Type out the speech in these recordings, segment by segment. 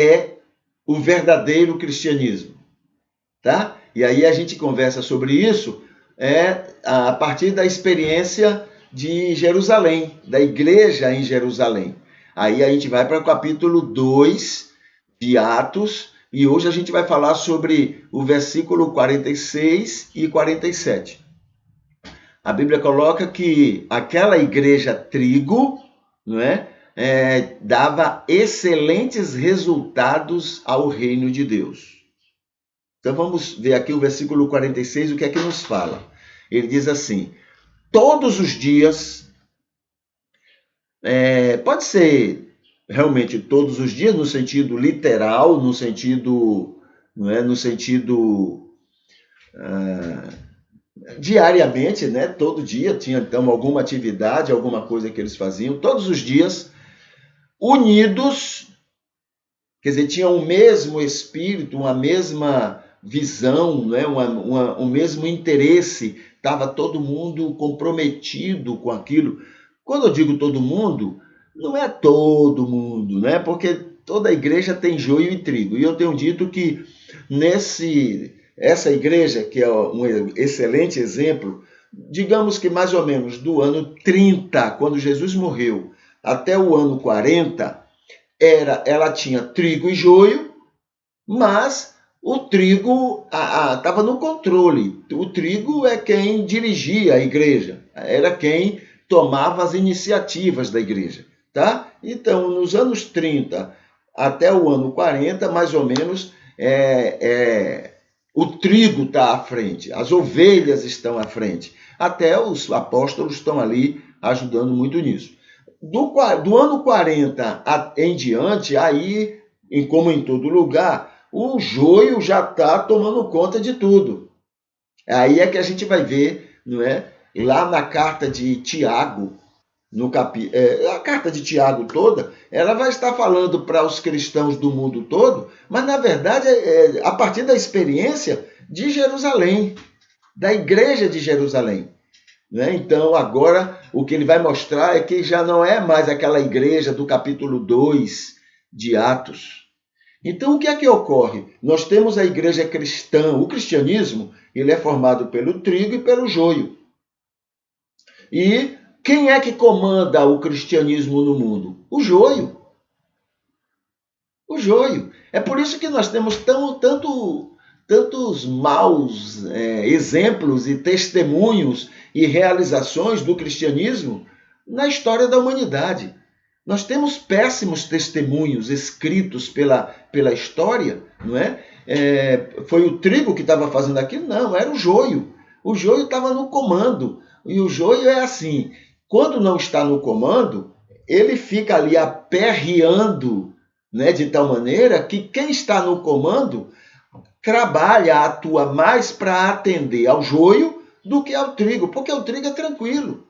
é o verdadeiro cristianismo, tá? E aí a gente conversa sobre isso a partir da experiência de Jerusalém, da igreja em Jerusalém. Aí a gente vai para o capítulo 2 de Atos, e hoje a gente vai falar sobre o versículo 46 e 47. A Bíblia coloca que aquela igreja trigo, não é, dava excelentes resultados ao reino de Deus. Então vamos ver aqui o versículo 46, o que é que nos fala. Ele diz assim: todos os dias, pode ser realmente todos os dias, no sentido literal, no sentido, não é, no sentido diariamente, né? Todo dia tinha então alguma atividade, alguma coisa que eles faziam, todos os dias, unidos, quer dizer, tinham o mesmo espírito, uma mesma visão, né? O mesmo interesse, estava todo mundo comprometido com aquilo. Quando eu digo todo mundo, não é todo mundo, né? Porque toda igreja tem joio e trigo. E eu tenho dito que essa igreja, que é um excelente exemplo, digamos que mais ou menos do ano 30, quando Jesus morreu, até o ano 40, ela tinha trigo e joio, mas o trigo estava no controle. O trigo é quem dirigia a igreja, era quem tomava as iniciativas da igreja, tá? Então, nos anos 30 até o ano 40, mais ou menos, o trigo está à frente, as ovelhas estão à frente. Até os apóstolos estão ali ajudando muito nisso. Do ano 40 em diante, aí, como em todo lugar, o joio já está tomando conta de tudo. Aí é que a gente vai ver, não é? Lá na carta de Tiago, a carta de Tiago toda, ela vai estar falando para os cristãos do mundo todo, mas na verdade a partir da experiência de Jerusalém, da igreja de Jerusalém. Né? Então, agora, o que ele vai mostrar é que já não é mais aquela igreja do capítulo 2 de Atos. Então, o que é que ocorre? Nós temos a igreja cristã, o cristianismo, ele é formado pelo trigo e pelo joio. E quem é que comanda o cristianismo no mundo? O joio. O joio. É por isso que nós temos tantos maus exemplos e testemunhos e realizações do cristianismo na história da humanidade. Nós temos péssimos testemunhos escritos pela história, não é? Foi o trigo que estava fazendo aquilo? Não, era o joio. O joio estava no comando. E o joio é assim, quando não está no comando, ele fica ali aperreando, né, de tal maneira que quem está no comando trabalha, atua mais para atender ao joio do que ao trigo, porque o trigo é tranquilo.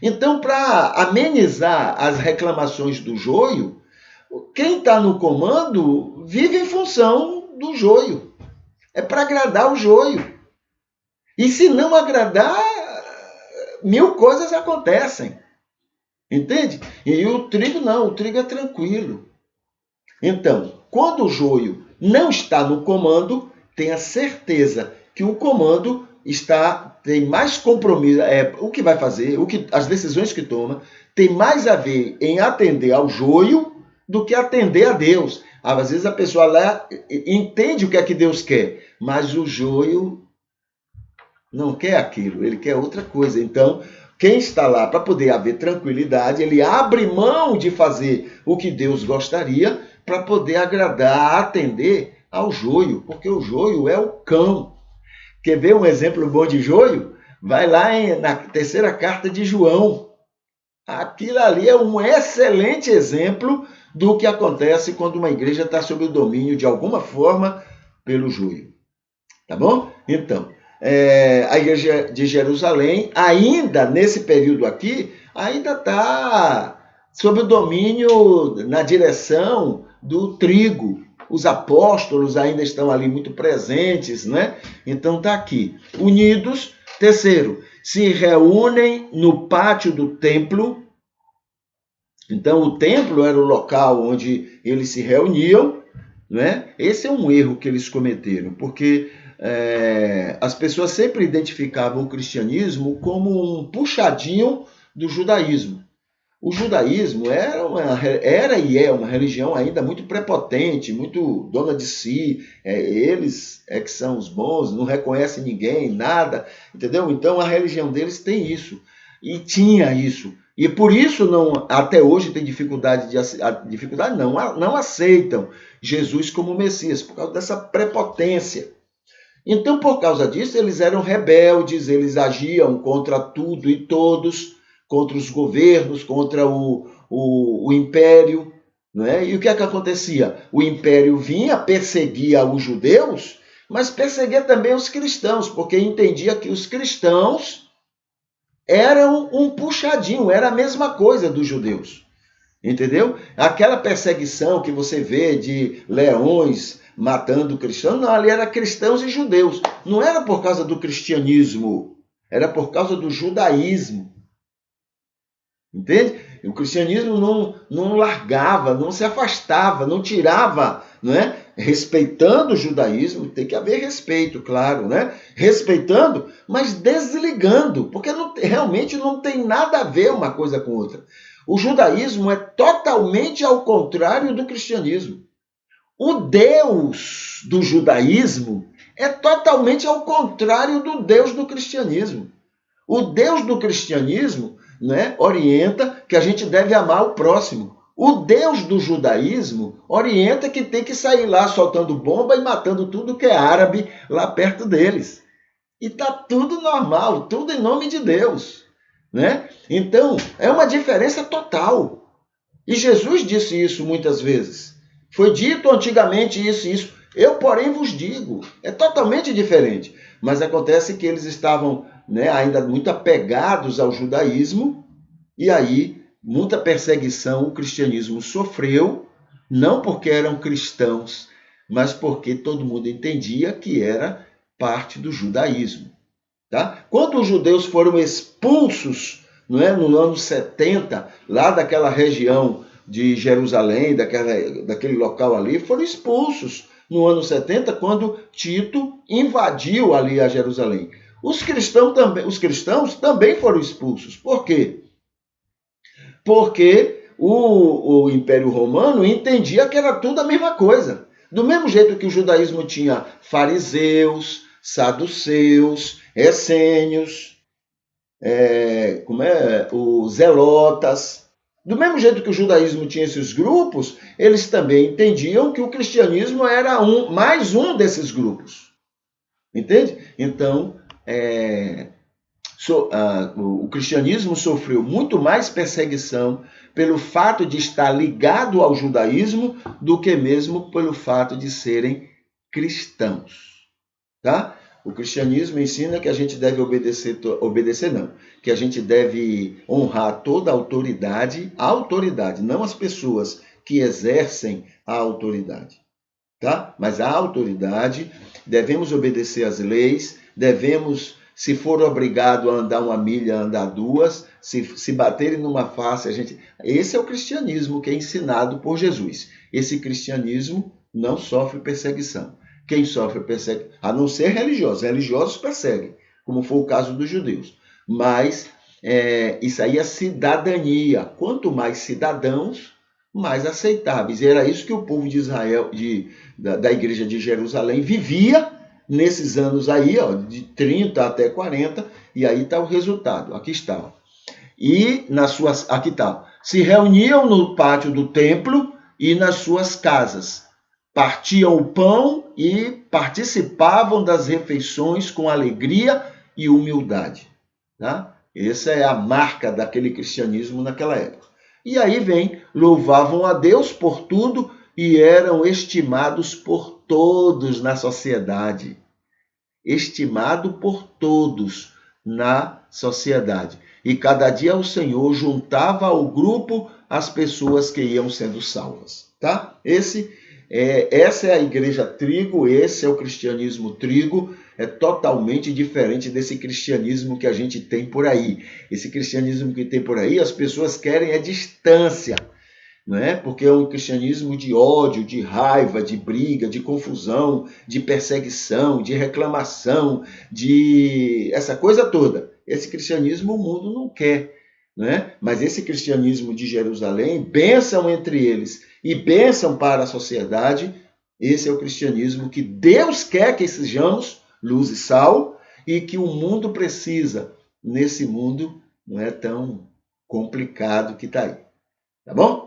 Então, para amenizar as reclamações do joio, quem está no comando vive em função do joio. É para agradar o joio. E se não agradar, 1000 coisas acontecem. Entende? E o trigo não, o trigo é tranquilo. Então, quando o joio não está no comando, tenha certeza que o comando tem mais compromisso, o que vai fazer, as decisões que toma, tem mais a ver em atender ao joio do que atender a Deus. Às vezes a pessoa lá entende o que é que Deus quer, mas o joio não quer aquilo, ele quer outra coisa. Então, quem está lá para poder haver tranquilidade, ele abre mão de fazer o que Deus gostaria para poder agradar, atender ao joio, porque o joio é o cão. Quer ver um exemplo bom de joio? Vai lá na terceira carta de João. Aquilo ali é um excelente exemplo do que acontece quando uma igreja está sob o domínio, de alguma forma, pelo joio. Tá bom? Então, a igreja de Jerusalém, ainda nesse período aqui, ainda está sob o domínio, na direção do trigo. Os apóstolos ainda estão ali muito presentes, né? Então está aqui, unidos. Terceiro, se reúnem no pátio do templo. Então o templo era o local onde eles se reuniam, não é? Esse é um erro que eles cometeram, porque as pessoas sempre identificavam o cristianismo como um puxadinho do judaísmo. O judaísmo era e é uma religião ainda muito prepotente, muito dona de si. Eles é que são os bons, não reconhecem ninguém, nada, entendeu? Então a religião deles tem isso, e tinha isso. E por isso até hoje tem dificuldade não aceitam Jesus como Messias, por causa dessa prepotência. Então, por causa disso, eles eram rebeldes, eles agiam contra tudo e todos, contra os governos, contra o império. Não é? E o que é que acontecia? O império vinha, perseguia os judeus, mas perseguia também os cristãos, porque entendia que os cristãos eram um puxadinho, era a mesma coisa dos judeus. Entendeu? Aquela perseguição que você vê de leões matando cristãos, não, ali era cristãos e judeus. Não era por causa do cristianismo, era por causa do judaísmo. Entende? O cristianismo não largava, não se afastava, não tirava, não é? Respeitando o judaísmo, tem que haver respeito, claro, né? Respeitando, mas desligando, porque realmente não tem nada a ver uma coisa com outra. O judaísmo é totalmente ao contrário do cristianismo. O Deus do judaísmo é totalmente ao contrário do Deus do cristianismo. O Deus do cristianismo, né, orienta que a gente deve amar o próximo. O Deus do judaísmo orienta que tem que sair lá soltando bomba e matando tudo que é árabe lá perto deles. E está tudo normal, tudo em nome de Deus. Né? Então, é uma diferença total. E Jesus disse isso muitas vezes. Foi dito antigamente isso e isso. Eu, porém, vos digo. É totalmente diferente. Mas acontece que eles estavam, né, ainda muito apegados ao judaísmo, e aí muita perseguição o cristianismo sofreu, não porque eram cristãos, mas porque todo mundo entendia que era parte do judaísmo. Tá? Quando os judeus foram expulsos, não é, no ano 70, lá daquela região de Jerusalém, daquele local ali, foram expulsos no ano 70, quando Tito invadiu ali a Jerusalém. Os cristãos também foram expulsos. Por quê? Porque o Império Romano entendia que era tudo a mesma coisa. Do mesmo jeito que o judaísmo tinha fariseus, saduceus, essênios, os zelotas. Do mesmo jeito que o judaísmo tinha esses grupos, eles também entendiam que o cristianismo era mais um desses grupos. Entende? Então, o cristianismo sofreu muito mais perseguição pelo fato de estar ligado ao judaísmo do que mesmo pelo fato de serem cristãos. Tá? O cristianismo ensina que a gente deve que a gente deve honrar toda a autoridade, não as pessoas que exercem a autoridade, tá? Mas a autoridade, devemos obedecer às leis, devemos, se for obrigado a andar 1 milha, andar 2, se baterem numa face, esse é o cristianismo que é ensinado por Jesus. Esse cristianismo não sofre perseguição. Quem sofre perseguição, a não ser religiosos perseguem, como foi o caso dos judeus. Mas isso aí é cidadania. Quanto mais cidadãos, mais aceitáveis. E era isso que o povo de Israel, da igreja de Jerusalém, vivia nesses anos aí, ó, de 30 até 40, e aí está o resultado. Aqui está. E aqui está. Se reuniam no pátio do templo e nas suas casas. Partiam o pão e participavam das refeições com alegria e humildade. Tá? Essa é a marca daquele cristianismo naquela época. E aí louvavam a Deus por tudo e eram estimados por todos na sociedade. Estimado por todos na sociedade. E cada dia o Senhor juntava ao grupo as pessoas que iam sendo salvas. Tá? Essa é a igreja trigo, esse é o cristianismo trigo, é totalmente diferente desse cristianismo que a gente tem por aí. Esse cristianismo que tem por aí, as pessoas querem distância. não é? Porque é um cristianismo de ódio, de raiva, de briga, de confusão, de perseguição, de reclamação, de essa coisa toda. Esse cristianismo o mundo não quer, não é? Mas esse cristianismo de Jerusalém, bênção entre eles e bênção para a sociedade, esse é o cristianismo que Deus quer que sejamos, luz e sal, e que o mundo precisa nesse mundo não é tão complicado que está aí. Tá bom?